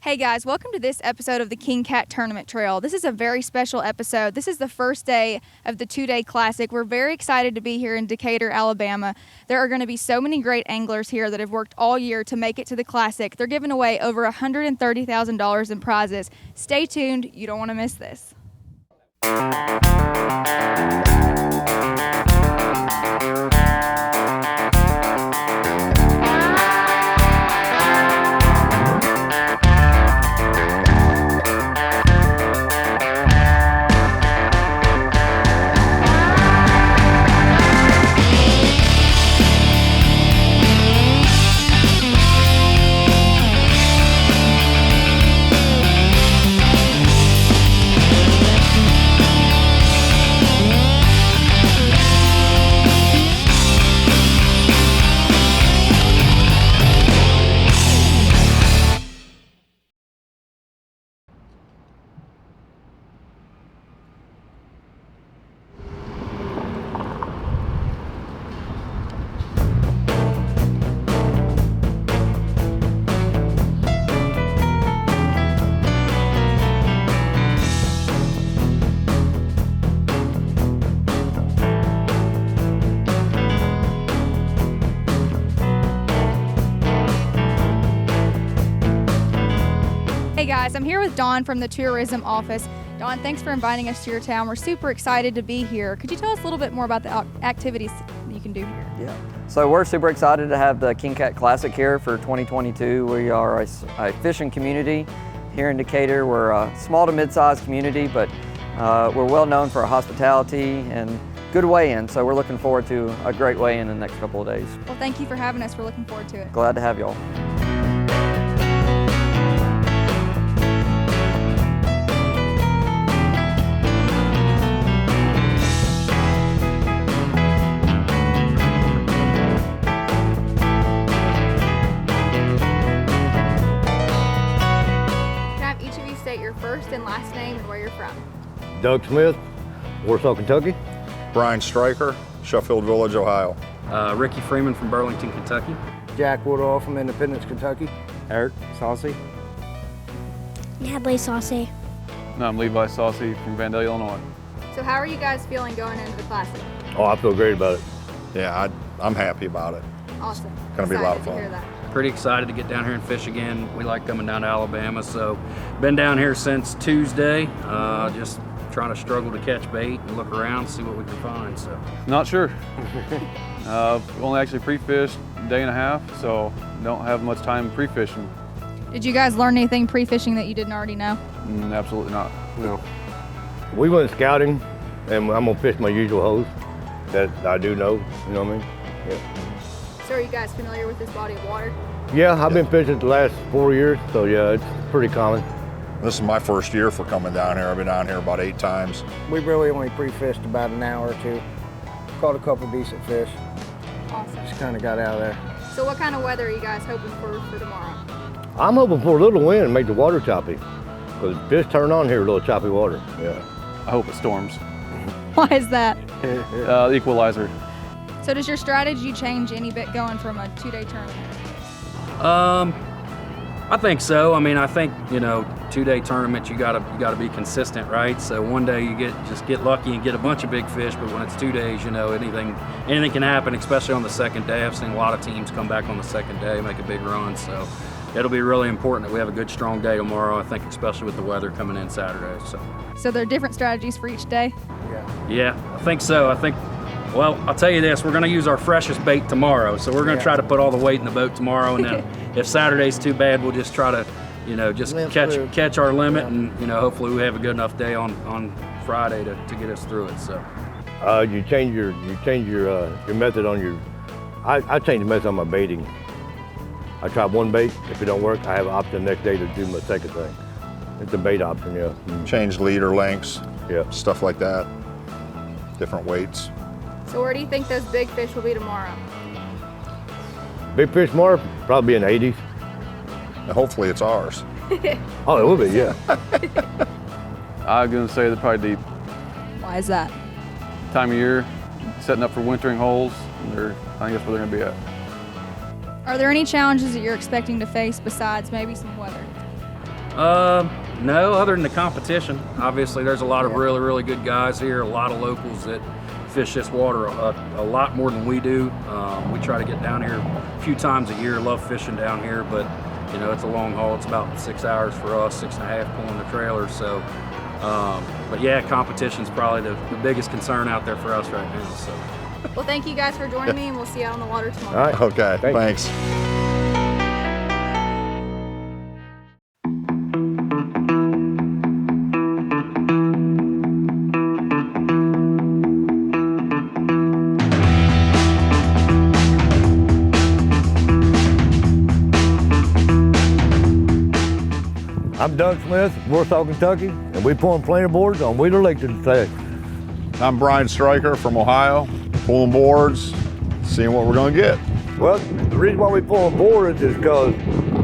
Hey guys, welcome to this episode of the King Cat Tournament Trail. This is a very special episode. This is the first day of the two-day classic. We're very excited to be here in Decatur, Alabama. There are going to be so many great anglers here that have worked all year to make it to the classic. They're giving away over $130,000 in prizes. Stay tuned, you don't want to miss this. Hey guys, I'm here with Dawn from the tourism office. Dawn, thanks for inviting us to your town. We're super excited to be here. Could you tell us a little bit more about the activities that you can do here? Yeah, so we're super excited to have the King Cat Classic here for 2022. We are a fishing community here in Decatur. We're a small to mid-sized community, but we're well known for our hospitality and good weigh-in, so we're looking forward to a great weigh-in in the next couple of days. Well, thank you for having us. We're looking forward to it. Glad to have y'all. Your first and last name and where you're from. Doug Smith, Warsaw, Kentucky. Brian Stryker, Sheffield Village, Ohio. Ricky Freeman from Burlington, Kentucky. Jack Woodall from Independence, Kentucky. Eric Saucy. Natalie Saucy. No, I'm Levi Saucy from Vandalia, Illinois. So how are you guys feeling going into the classic? Oh, I feel great about it. Yeah, I'm happy about it. Awesome. Gonna be a lot of fun. To hear that. Pretty excited to get down here and fish again. We like coming down to Alabama, so been down here since Tuesday. Just trying to struggle to catch bait and look around, see what we can find. So Not sure. We only actually pre-fished a day and a half, so don't have much time pre-fishing. Did you guys learn anything pre-fishing that you didn't already know? Absolutely not. No. We went scouting, and I'm gonna fish my usual holes that I do know. You know what I mean? Yeah. So are you guys familiar with this body of water? Yeah, I've been fishing the last 4 years, so yeah, it's pretty common. This is my first year for coming down here. I've been down here about 8 times. We really only pre-fished about an hour or two. Caught a couple decent fish. Awesome. Just kind of got out of there. So what kind of weather are you guys hoping for tomorrow? I'm hoping for a little wind and make the water choppy. Because fish turn on here, a little choppy water. Yeah. I hope it storms. Why is that? The equalizer. So does your strategy change any bit going from a two-day tournament? I think so. I mean, I think, you know, 2-day tournament, you gotta be consistent, right? So one day you just get lucky and get a bunch of big fish, but when it's 2 days, you know, anything can happen, especially on the second day. I've seen a lot of teams come back on the second day, make a big run. So it'll be really important that we have a good, strong day tomorrow, I think, especially with the weather coming in Saturday. So there are different strategies for each day? Yeah, I think so. Well, I'll tell you this, we're gonna use our freshest bait tomorrow. So we're gonna try to put all the weight in the boat tomorrow, and then if Saturday's too bad, we'll just try to, you know, just catch our limit, and, you know, hopefully we have a good enough day on Friday to get us through it, so. You change your method on your, I change the method on my baiting. I try one bait, if it don't work, I have an option the next day to do my second thing. It's a bait option, yeah. Change leader lengths, Yeah. stuff like that. Different weights. So where do you think those big fish will be tomorrow? Big fish more, probably in the 80s. And hopefully it's ours. Oh, it will be, yeah. I'm gonna say they're probably deep. Why is that? Time of year, setting up for wintering holes. I think that's where they're gonna be at. Are there any challenges that you're expecting to face besides maybe some weather? No, other than the competition. Obviously, there's a lot of really, really good guys here, a lot of locals that fish this water a lot more than we do. We try to get down here a few times a year, love fishing down here, but you know, it's a long haul. It's about 6 hours for us, 6.5 pulling the trailer. So, but yeah, competition's probably the biggest concern out there for us right now. So. Well, thank you guys for joining me, and we'll see you out on the water tomorrow. All right. Okay, Thanks. thanks. I'm Doug Smith, Warsaw, Kentucky, and we pulling planer boards on Wheeler Lake today. I'm Brian Stryker from Ohio, pulling boards, seeing what we're gonna get. Well, the reason why we pulling boards is because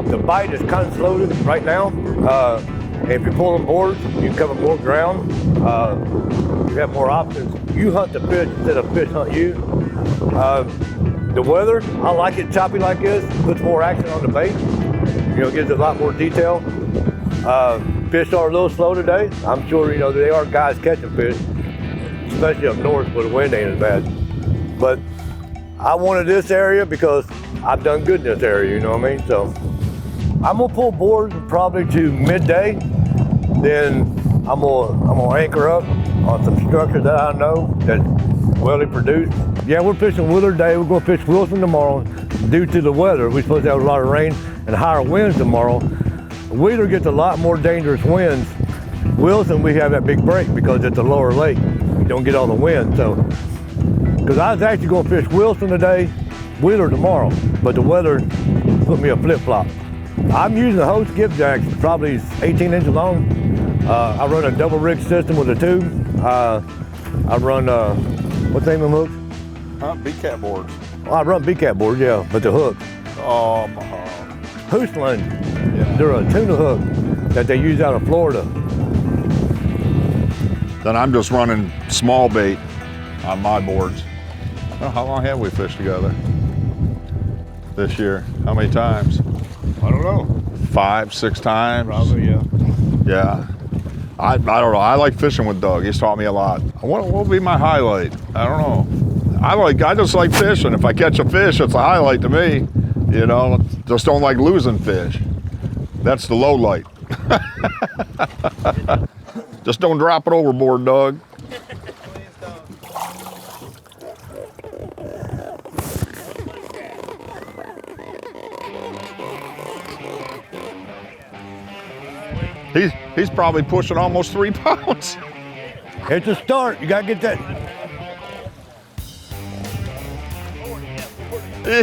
the bite is kind of slowed right now. If you're pulling boards, you cover more ground. You have more options. You hunt the fish instead of fish hunt you. The weather, I like it choppy like this. Puts more action on the bait. You know, gives it a lot more detail. Fish are a little slow today. I'm sure, you know, there are guys catching fish, especially up north where the wind ain't as bad. But I wanted this area because I've done good in this area, you know what I mean? So I'm gonna pull boards probably to midday. Then I'm gonna anchor up on some structures that I know that's well produced. Yeah, we're fishing Wheeler today. We're gonna fish Wilson tomorrow. Due to the weather, we're supposed to have a lot of rain and higher winds tomorrow. Wheeler gets a lot more dangerous winds. Wilson, we have that big break because it's a lower lake. You don't get all the wind, so. Because I was actually gonna fish Wilson today, Wheeler tomorrow, but the weather put me a flip-flop. I'm using a hose skipjack, probably 18 inches long. I run a double rig system with a tube. I run, what's the name of them hooks? B-cat boards. Well, I run B-cat boards, yeah, but the hook. Hoosland. Yeah. They're a tuna hook that they use out of Florida. Then I'm just running small bait on my boards. Well, how long have we fished together this year? How many times? I don't know. 5, 6 times? Probably, yeah. Yeah. I don't know. I like fishing with Doug. He's taught me a lot. What will be my highlight? I don't know. I just like fishing. If I catch a fish, it's a highlight to me. You know, just don't like losing fish. That's the low light. Just don't drop it overboard, Doug. He's probably pushing almost 3 pounds. It's a start. You gotta get that.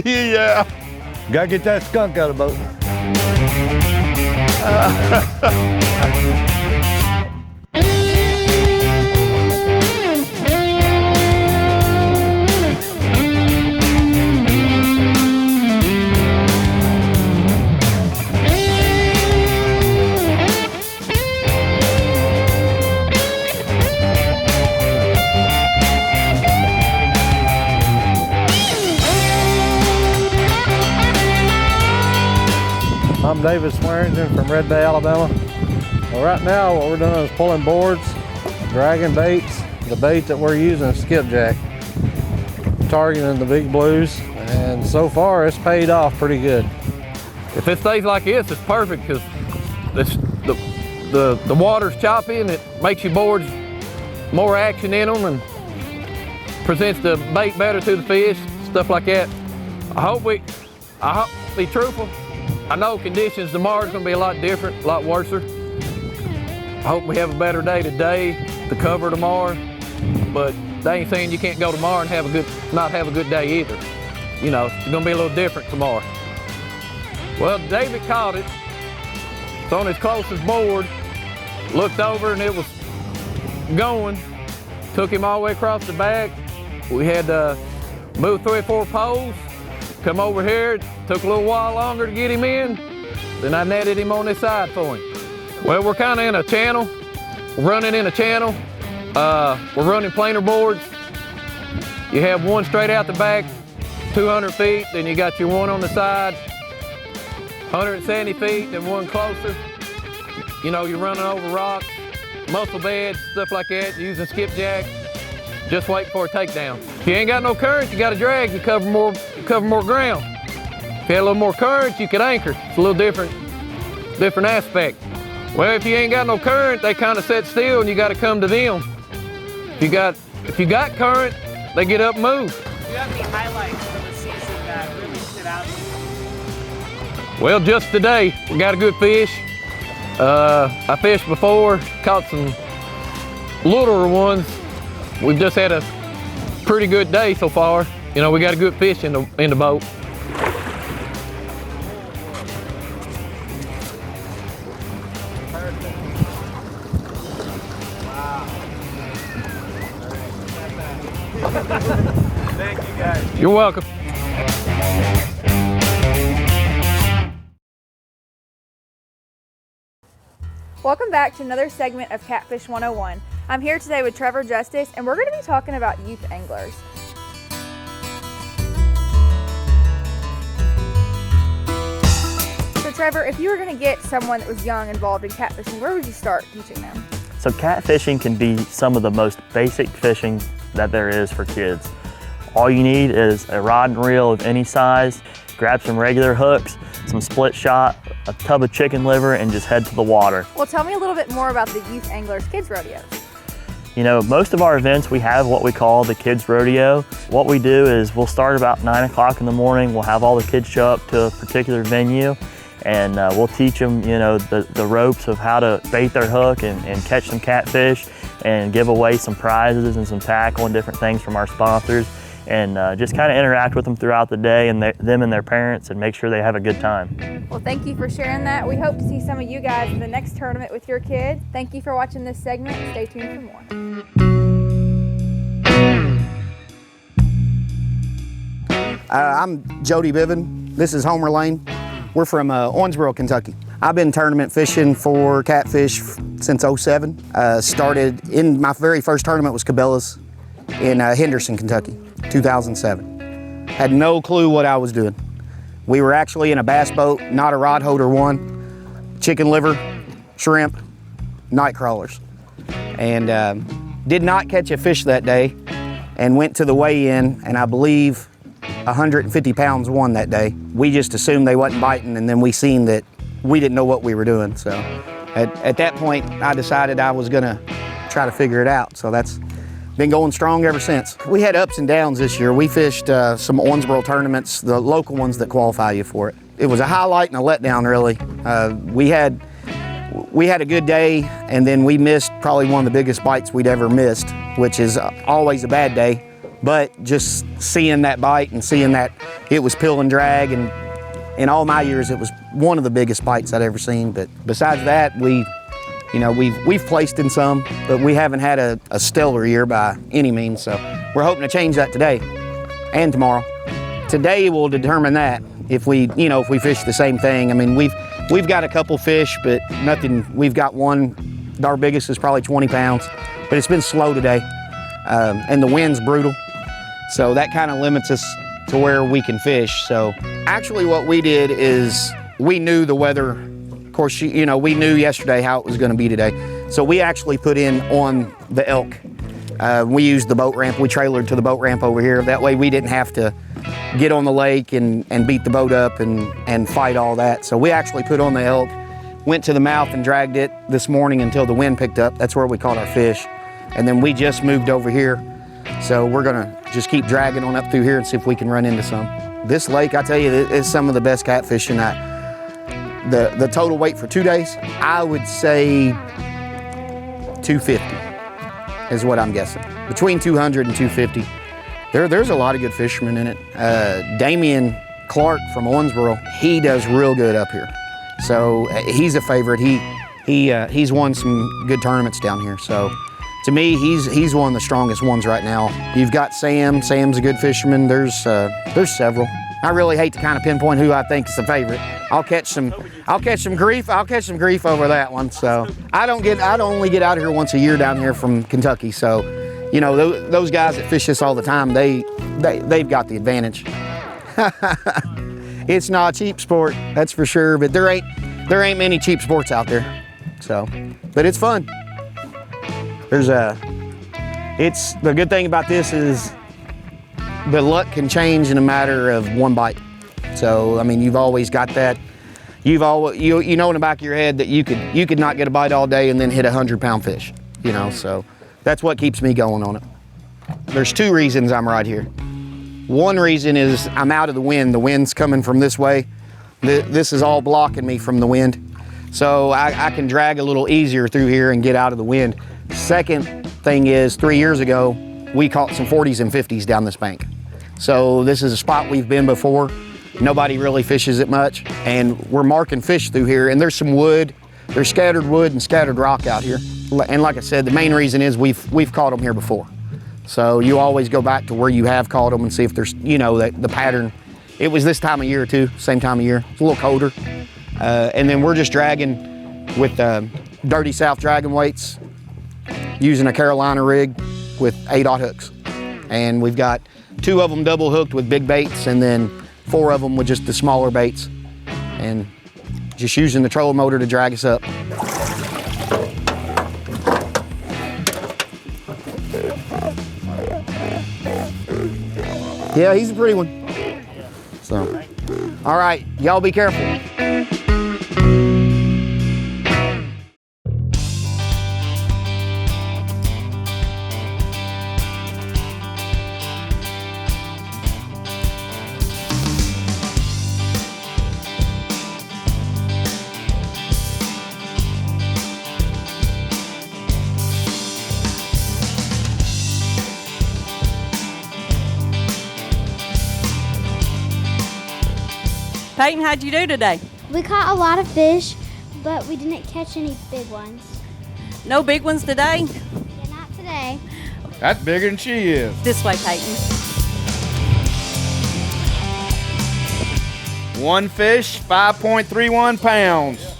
Yeah. Gotta get that skunk out of the boat. I'm David Swearingen from Red Bay, Alabama. Well, right now what we're doing is pulling boards, dragging baits. The bait that we're using is skipjack, targeting the big blues, and so far it's paid off pretty good. If it stays like this, it's perfect because the water's choppy and it makes your boards more action in them and presents the bait better to the fish, stuff like that. I hope be truthful. I know conditions tomorrow's gonna be a lot different, a lot worse. I hope we have a better day today to cover tomorrow, but they ain't saying you can't go tomorrow and not have a good day either. You know, it's gonna be a little different tomorrow. Well, David caught it. It's on his closest board. Looked over and it was going. Took him all the way across the back. We had to move 3 or 4 poles. Come over here, took a little while longer to get him in. Then I netted him on this side for him. Well, we're kind of in a channel. We're running in a channel. We're running planer boards. You have one straight out the back, 200 feet, then you got your one on the side, 170 feet, then one closer. you know, you're running over rocks, mussel beds, stuff like that, using skipjack, just wait for a takedown. If you ain't got no current, you got to drag, you cover more ground. If you had a little more current, you could anchor. It's a little different aspect. Well, if you ain't got no current, they kind of sit still and you got to come to them. If you got current, they get up and move. Do you have any highlights from the season that really stood out to you? Well, just today, we got a good fish. I fished before, caught some littler ones. We've just had a pretty good day so far. You know, we got a good fish in the boat. Thank you, guys. You're welcome. Welcome back to another segment of Catfish 101. I'm here today with Trevor Justice, and we're going to be talking about youth anglers. So Trevor, if you were going to get someone that was young involved in catfishing, where would you start teaching them? So catfishing can be some of the most basic fishing that there is for kids. All you need is a rod and reel of any size, grab some regular hooks, some split shot, a tub of chicken liver, and just head to the water. Well, tell me a little bit more about the Youth Anglers Kids Rodeos. You know, most of our events, we have what we call the Kids Rodeo. What we do is we'll start about 9 o'clock in the morning. We'll have all the kids show up to a particular venue, and we'll teach them, you know, the ropes of how to bait their hook and catch some catfish, and give away some prizes and some tackle and different things from our sponsors, and just kind of interact with them throughout the day, and them and their parents, and make sure they have a good time. Well, thank you for sharing that. We hope to see some of you guys in the next tournament with your kids. Thank you for watching this segment. Stay tuned for more. I'm Jody Biven. This is Homer Lane. We're from Owensboro, Kentucky. I've been tournament fishing for catfish since '07. Started in my very first tournament was Cabela's in Henderson, Kentucky, 2007. Had no clue what I was doing. We were actually in a bass boat, not a rod holder one, chicken liver, shrimp, night crawlers. And did not catch a fish that day, and went to the weigh-in, and I believe 150 pounds won that day. We just assumed they wasn't biting, and then we seen that we didn't know what we were doing. So at that point, I decided I was gonna try to figure it out. So that's been going strong ever since. We had ups and downs this year. We fished some Owensboro tournaments, the local ones that qualify you for it. It was a highlight and a letdown, really. We had a good day, and then we missed probably one of the biggest bites we'd ever missed, which is always a bad day. But just seeing that bite and seeing that it was pill and drag, and in all my years, it was one of the biggest bites I'd ever seen. But besides that, we've placed in some, but we haven't had a stellar year by any means. So we're hoping to change that today and tomorrow. Today will determine that if we fish the same thing. I mean, we've got a couple fish, but nothing. We've got one. Our biggest is probably 20 pounds, but it's been slow today, and the wind's brutal. So that kind of limits us to where we can fish. So actually what we did is we knew the weather. Of course, we knew yesterday how it was going to be today. So we actually put in on the elk. We used the boat ramp. We trailered to the boat ramp over here. That way we didn't have to get on the lake and beat the boat up and fight all that. So we actually put on the elk, went to the mouth and dragged it this morning until the wind picked up. That's where we caught our fish. And then we just moved over here. So we're gonna just keep dragging on up through here and see if we can run into some. This lake, I tell you, is some of the best catfishing. The total weight for 2 days, I would say 250 is what I'm guessing. Between 200 and 250. There's a lot of good fishermen in it. Damian Clark from Owensboro, he does real good up here. So he's a favorite. He's won some good tournaments down here. So to me, he's one of the strongest ones right now. You've got Sam. Sam's a good fisherman. There's several. I really hate to kind of pinpoint who I think is the favorite. I'll catch some grief. I'll catch some grief over that one. So I only get out here once a year down here from Kentucky. So, those guys that fish this all the time, they've got the advantage. It's not a cheap sport, that's for sure. But there ain't many cheap sports out there. So, but it's fun. The good thing about this is the luck can change in a matter of one bite. So, I mean, you've always got that. You know in the back of your head that you could not get a bite all day and then hit a 100-pound fish, you know, so that's what keeps me going on it. There's two reasons I'm right here. One reason is I'm out of the wind. The wind's coming from this way. This is all blocking me from the wind. So I can drag a little easier through here and get out of the wind. Second thing is 3 years ago, we caught some 40s and 50s down this bank. So this is a spot we've been before. Nobody really fishes it much, and we're marking fish through here, and there's some wood. There's scattered wood and scattered rock out here. And like I said, the main reason is we've caught them here before. So you always go back to where you have caught them and see if there's, you know, the pattern. It was this time of year too, same time of year. It's a little colder. And then we're just dragging with Dirty South dragging weights, using a Carolina rig with 8/0 hooks. And we've got 2 of them double hooked with big baits, and then 4 of them with just the smaller baits, and just using the trolling motor to drag us up. Yeah, he's a pretty one. So, all right, y'all be careful. Peyton, how'd you do today? We caught a lot of fish, but we didn't catch any big ones. No big ones today? Yeah, not today. That's bigger than she is. This way, Peyton. One fish, 5.31 pounds.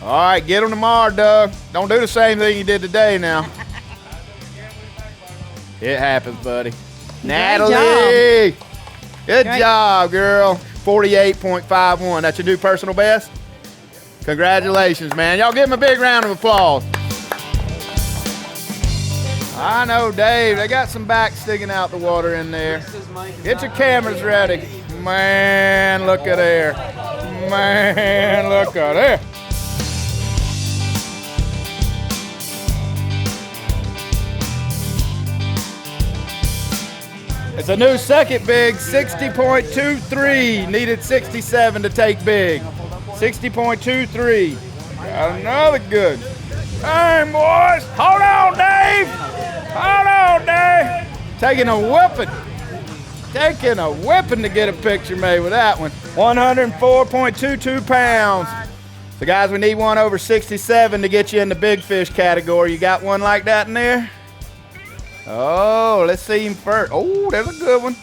All right, get them tomorrow, Doug. Don't do the same thing you did today now. It happens, buddy. Natalie! Good job, girl. 48.51. That's your new personal best? Congratulations, man. Y'all give him a big round of applause. I know, Dave. They got some back sticking out the water in there. Get your cameras ready. Man, look at there. Man, look at there. It's a new second big, 60.23. Needed 67 to take big. 60.23. Got another good. Hey, boys. Hold on, Dave. Hold on, Dave. Taking a whipping. Taking a whipping to get a picture made with that one. 104.22 pounds. So, guys, we need one over 67 to get you in the big fish category. You got one like that in there? Oh, let's see him first. Oh, there's a good one.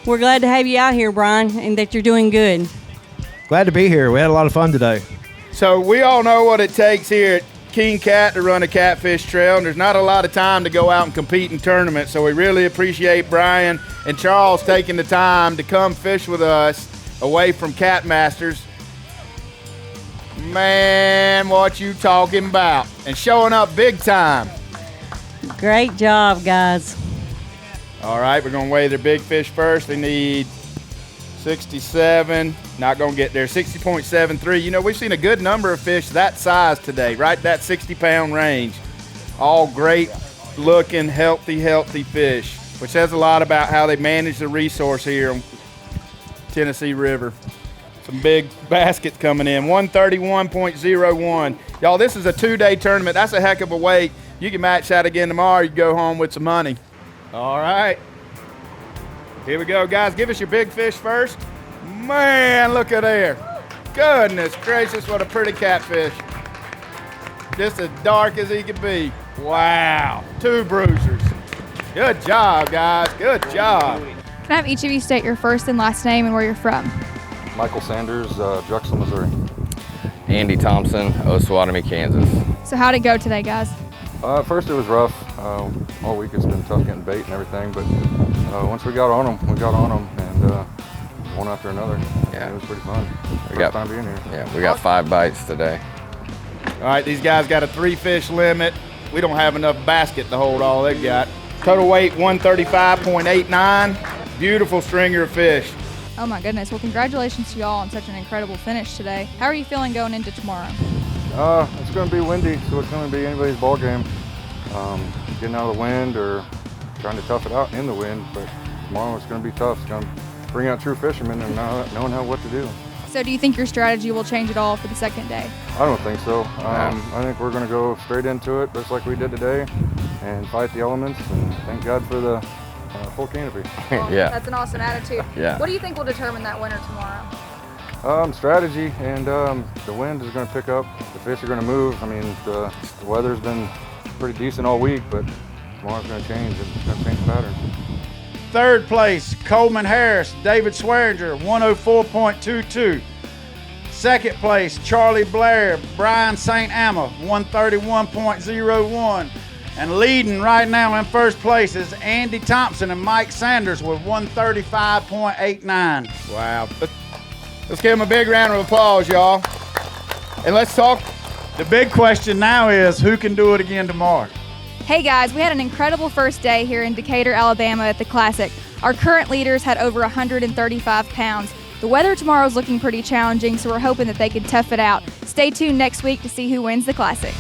We're glad to have you out here, Brian, and that you're doing good. Glad to be here. We had a lot of fun today. So we all know what it takes here at King Cat to run a catfish trail, and there's not a lot of time to go out and compete in tournaments, so we really appreciate Brian and Charles taking the time to come fish with us away from Cat Masters. Man, what you talking about? And showing up big time. Great job, guys. All right, we're going to weigh their big fish first. They need 67. Not going to get there. 60.73. You know, we've seen a good number of fish that size today, right? That 60-pound range. All great looking, healthy fish, which says a lot about how they manage the resource here on Tennessee River. Some big baskets coming in. 131.01. Y'all, this is a 2-day tournament. That's a heck of a weight. You can match that again tomorrow. You go home with some money. All right. Here we go, guys. Give us your big fish first. Man, look at there. Goodness gracious, what a pretty catfish. Just as dark as he could be. Wow. 2 bruisers. Good job, guys. Good job. Can I have each of you state your first and last name and where you're from? Michael Sanders, Drexel, Missouri. Andy Thompson, Osawatomie, Kansas. So how'd it go today, guys? At first it was rough. All week it's been tough getting bait and everything, but once we got on them, and one after another. Yeah. It was pretty fun. First time being here. Yeah, we got 5 bites today. All right, these guys got a 3-fish limit. We don't have enough basket to hold all they got. Total weight 135.89. Beautiful stringer of fish. Oh my goodness. Well, congratulations to y'all on such an incredible finish today. How are you feeling going into tomorrow? It's going to be windy, so it's going to be anybody's ball game. Getting out of the wind or trying to tough it out in the wind, but tomorrow it's going to be tough. It's going to bring out true fishermen and knowing what to do. So do you think your strategy will change at all for the second day? I don't think so. I think we're going to go straight into it, just like we did today, and fight the elements, and thank God for the full canopy. Well, yeah. That's an awesome attitude. Yeah. What do you think will determine that winner tomorrow? Strategy, and the wind is going to pick up. The fish are going to move. I mean, the weather's been pretty decent all week, but tomorrow's going to change. It's going to change the pattern. Third place, Coleman Harris, David Swearinger, 104.22. Second place, Charlie Blair, Brian St. Amma, 131.01. And leading right now in first place is Andy Thompson and Mike Sanders with 135.89. Wow. Let's give them a big round of applause, y'all. And let's talk. The big question now is, who can do it again tomorrow? Hey guys, we had an incredible first day here in Decatur, Alabama at the Classic. Our current leaders had over 135 pounds. The weather tomorrow is looking pretty challenging, so we're hoping that they can tough it out. Stay tuned next week to see who wins the Classic.